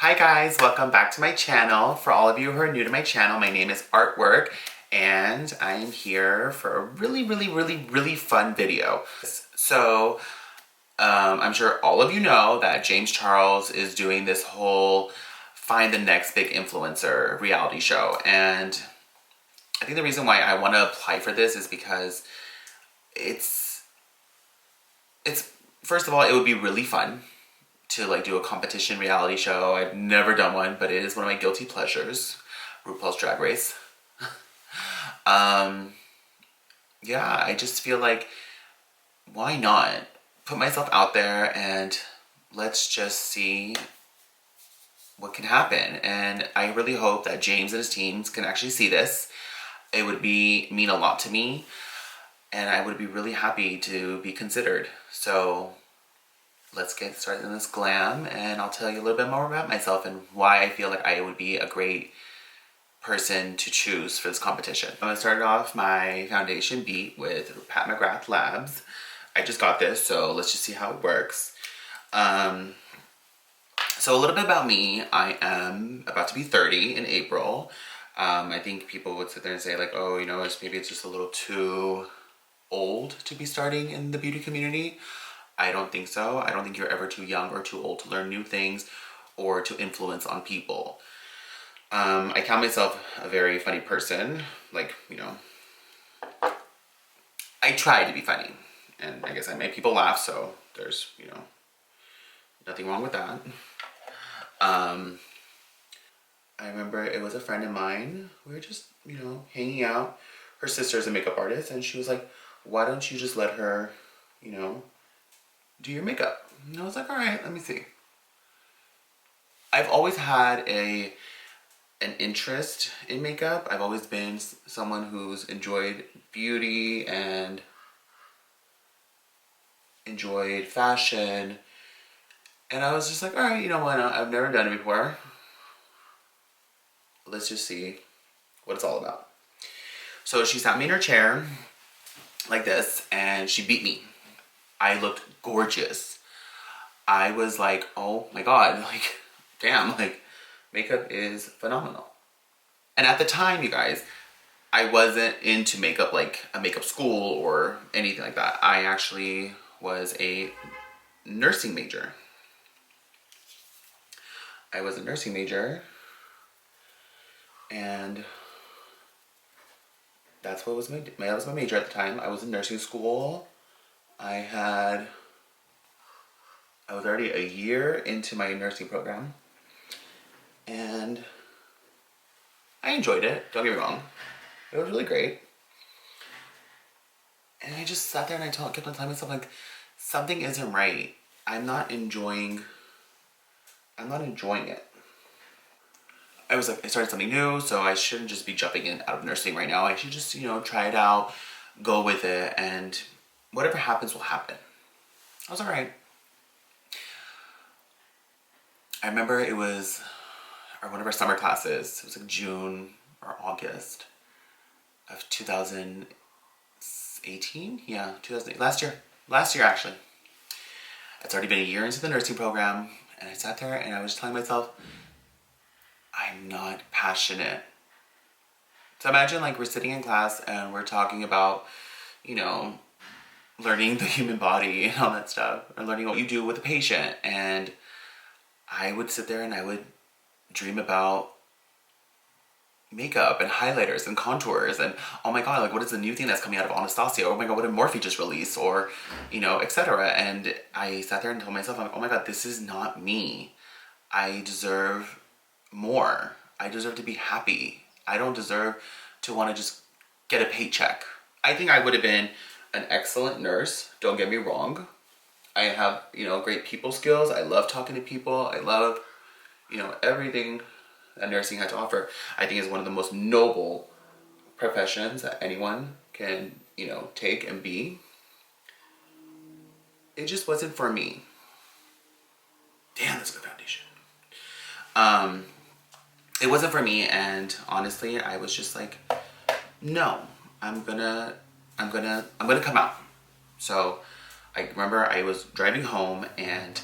Hi guys, welcome back to my channel. For all of you who are new to my channel, my name is Artwork and I am here for a really fun video. So, I'm sure all of you know that James Charles is doing this whole Find the Next Big Influencer reality show, and I think the reason why I want to apply for this is because it's first of all, it would be really fun to like do a competition reality show. I've never done one, but it is one of my guilty pleasures. RuPaul's Drag Race. Yeah, I just feel like, why not put myself out there and let's just see what can happen. And I really hope that James and his teams can actually see this. It would mean a lot to me, and I would be really happy to be considered. So let's get started in this glam, and I'll tell you a little bit more about myself and why I feel like I would be a great person to choose for this competition. I'm gonna start off my foundation beat with Pat McGrath Labs. I just got this, so let's just see how it works. So a little bit about me. I am about to be 30 in April. I think people would sit there and say like, oh, you know, maybe it's just a little too old to be starting in the beauty community. I don't think so. I don't think you're ever too young or too old to learn new things or to influence on people. I count myself a very funny person. Like, you know, I try to be funny. And I guess I make people laugh, so there's, you know, nothing wrong with that. I remember it was a friend of mine. We were just, you know, hanging out. Her sister's a makeup artist, and she was like, why don't you just let her, you know, do your makeup? And I was like, all right, let me see. I've always had an interest in makeup. I've always been someone who's enjoyed beauty and enjoyed fashion. And I was just like, all right, you know what? I've never done it before. Let's just see what it's all about. So she sat me in her chair like this, and she beat me. I looked gorgeous. I was like, oh my god, like, damn, like, makeup is phenomenal. And at the time, you guys, I wasn't into makeup like a makeup school or anything like that. I actually was a nursing major. I was a nursing major, and that's what was that was my major at the time. I was in nursing school. I was already a year into my nursing program, and I enjoyed it, don't get me wrong. It was really great. And I just sat there and kept on telling myself, like, something isn't right. I'm not enjoying it. I was like, I started something new, so I shouldn't just be jumping in out of nursing right now. I should just, you know, try it out, go with it, and whatever happens will happen. I was all right. I remember it was one of our summer classes. It was like June or August of 2018. Yeah, 2008. Last year actually. It's already been a year into the nursing program, and I sat there and I was telling myself, I'm not passionate. So imagine like we're sitting in class and we're talking about, you know, learning the human body and all that stuff, or learning what you do with a patient, and I would sit there and I would dream about makeup and highlighters and contours and, oh my god, like, what is the new thing that's coming out of Anastasia? Oh my god, what did Morphe just release? Or, you know, etc. And I sat there and told myself, I'm like, oh my god, this is not me. I deserve more. I deserve to be happy. I don't deserve to want to just get a paycheck. I think I would have been an excellent nurse, don't get me wrong. I have, you know, great people skills. I love talking to people. I love, you know, everything that nursing had to offer. I think is one of the most noble professions that anyone can, you know, take and be. It just wasn't for me. Damn, that's a good foundation. It wasn't for me, and honestly, I was just like, no, I'm gonna come out. So I remember I was driving home and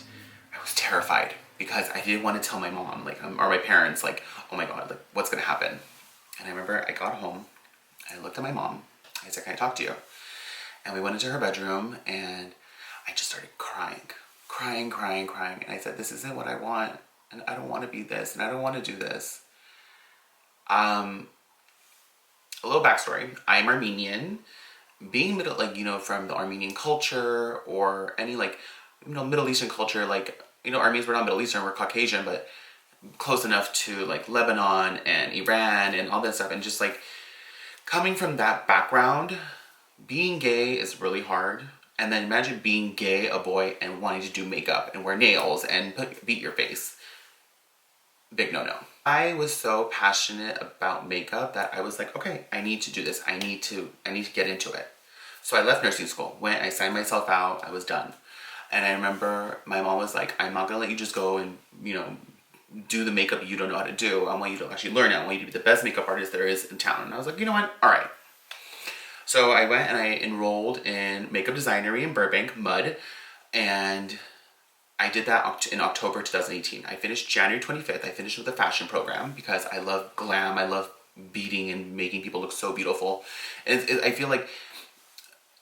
I was terrified. because I didn't want to tell my mom, like, or my parents, like, oh my God, like, what's gonna happen? And I remember I got home, I looked at my mom, I said, can I talk to you? And we went into her bedroom, and I just started crying. And I said, this isn't what I want, and I don't want to be this, and I don't want to do this. A little backstory, I'm Armenian. Being middle, like, you know, from the Armenian culture, or any, like, you know, Middle Eastern culture, like, you know, Armenians, we're not Middle Eastern, we're Caucasian, but close enough to, like, Lebanon and Iran and all that stuff. And just, like, coming from that background, being gay is really hard. And then imagine being gay, a boy, and wanting to do makeup and wear nails and beat your face. Big no-no. I was so passionate about makeup that I was like, okay, I need to do this. I need to get into it. So I left nursing school, went, I signed myself out, I was done. And I remember my mom was like, I'm not gonna let you just go and, you know, do the makeup you don't know how to do. I want you to actually learn it. I want you to be the best makeup artist there is in town. And I was like, you know what? All right. So I went and I enrolled in makeup designery in Burbank, MUD, and I did that in October 2018. I finished January 25th. I finished with a fashion program because I love glam. I love beating and making people look so beautiful. And I feel like,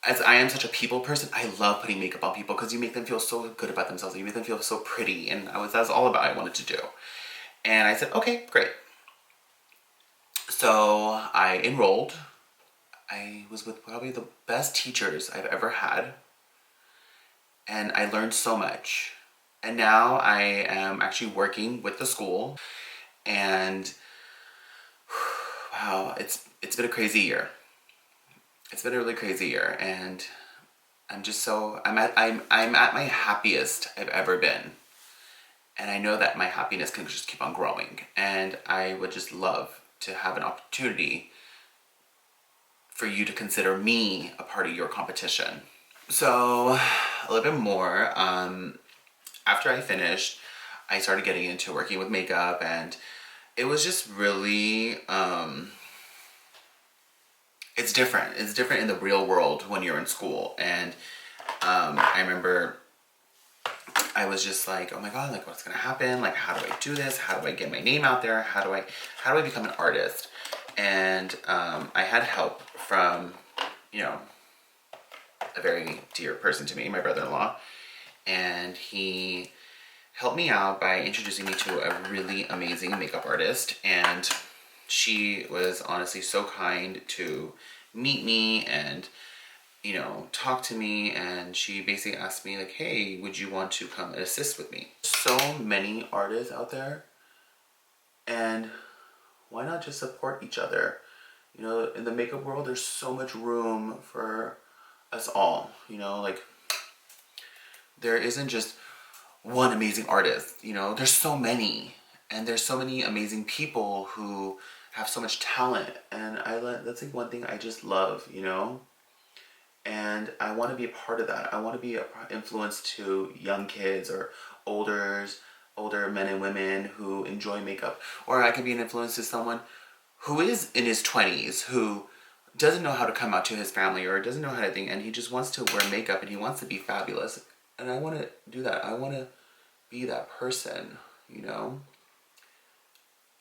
as I am such a people person, I love putting makeup on people because you make them feel so good about themselves. And you make them feel so pretty. And that's all about I wanted to do. And I said, okay, great. So I enrolled. I was with probably the best teachers I've ever had. And I learned so much. And now I am actually working with the school. And wow, it's been a crazy year. It's been a really crazy year, and I'm just so I'm at my happiest I've ever been. And I know that my happiness can just keep on growing, and I would just love to have an opportunity for you to consider me a part of your competition. So a little bit more, after I finished, I started getting into working with makeup, and it was just really it's different. It's different in the real world when you're in school. And I remember I was just like, oh my God, like, what's gonna happen? Like, how do I do this? How do I get my name out there? How do I become an artist? And I had help from, you know, a very dear person to me, my brother-in-law. And he helped me out by introducing me to a really amazing makeup artist. And she was honestly so kind to meet me and, you know, talk to me. And she basically asked me, like, hey, would you want to come and assist with me? So many artists out there, and why not just support each other? You know, in the makeup world, there's so much room for us all. You know, like, there isn't just one amazing artist. You know, there's so many. And there's so many amazing people who have so much talent, and that's like one thing I just love, you know? And I want to be a part of that. I want to be an influence to young kids or older men and women who enjoy makeup. Or I can be an influence to someone who is in his 20s, who doesn't know how to come out to his family or doesn't know how to think, and he just wants to wear makeup and he wants to be fabulous. And I want to do that. I want to be that person, you know?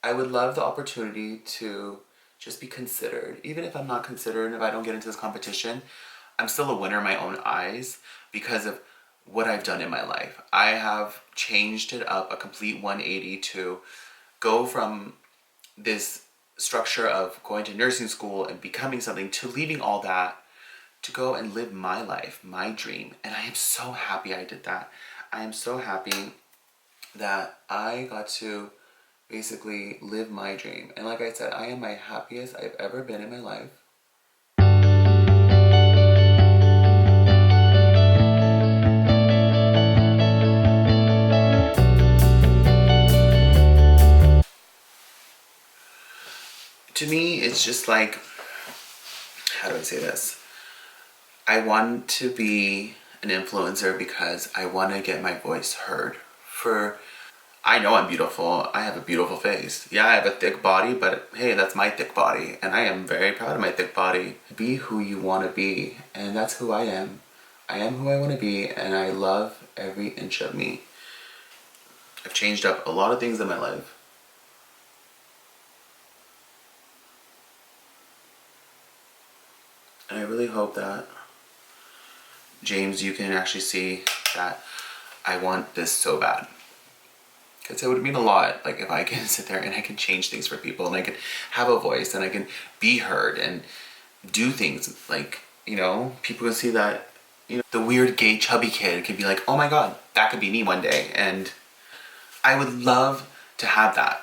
I would love the opportunity to just be considered. Even if I'm not considered, if I don't get into this competition, I'm still a winner in my own eyes because of what I've done in my life. I have changed it up a complete 180 to go from this structure of going to nursing school and becoming something to leaving all that to go and live my life, my dream. And I am so happy I did that. I am so happy that I got to basically live my dream. And like I said, I am my happiest I've ever been in my life. To me, it's just like, how do I say this? I want to be an influencer because I want to get my voice heard. I know I'm beautiful. I have a beautiful face. Yeah, I have a thick body, but hey, that's my thick body. And I am very proud of my thick body. Be who you want to be. And that's who I am. I am who I want to be, and I love every inch of me. I've changed up a lot of things in my life. And I really hope that, James, you can actually see that I want this so bad. Because it would mean a lot, like, if I can sit there and I can change things for people and I can have a voice and I can be heard and do things, like, you know, people can see that, you know, the weird gay chubby kid could be like, oh my god, that could be me one day. And I would love to have that.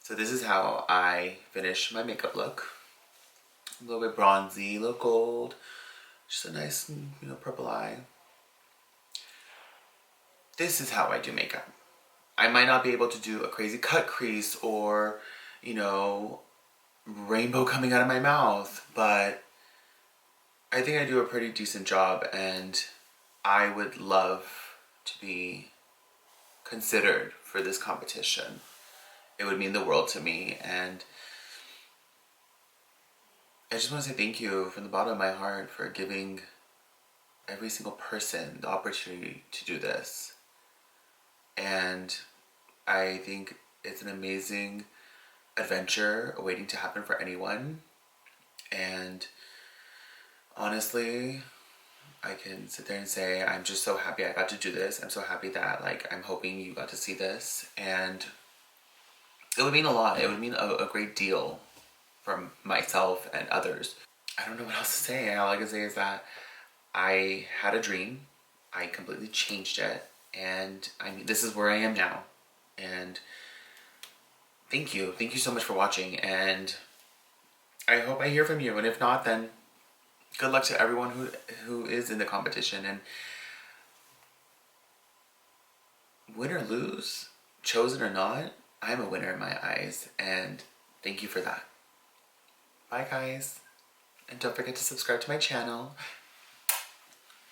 So this is how I finish my makeup look. A little bit bronzy, a little gold, just a nice, you know, purple eye. This is how I do makeup. I might not be able to do a crazy cut crease or, you know, rainbow coming out of my mouth, but I think I do a pretty decent job, and I would love to be considered for this competition. It would mean the world to me, and I just want to say thank you from the bottom of my heart for giving every single person the opportunity to do this. And I think it's an amazing adventure awaiting to happen for anyone. And honestly, I can sit there and say I'm just so happy I got to do this. I'm so happy that, like, I'm hoping you got to see this, and it would mean a lot. It would mean a great deal from myself and others. I don't know what else to say. All I can say is that I had a dream. I completely changed it, and this is where I am now. And thank you so much for watching, and I hope I hear from you. And if not, then good luck to everyone who is in the competition. And win or lose, chosen or not, I'm a winner in my eyes, and thank you for that. Bye guys, and don't forget to subscribe to my channel.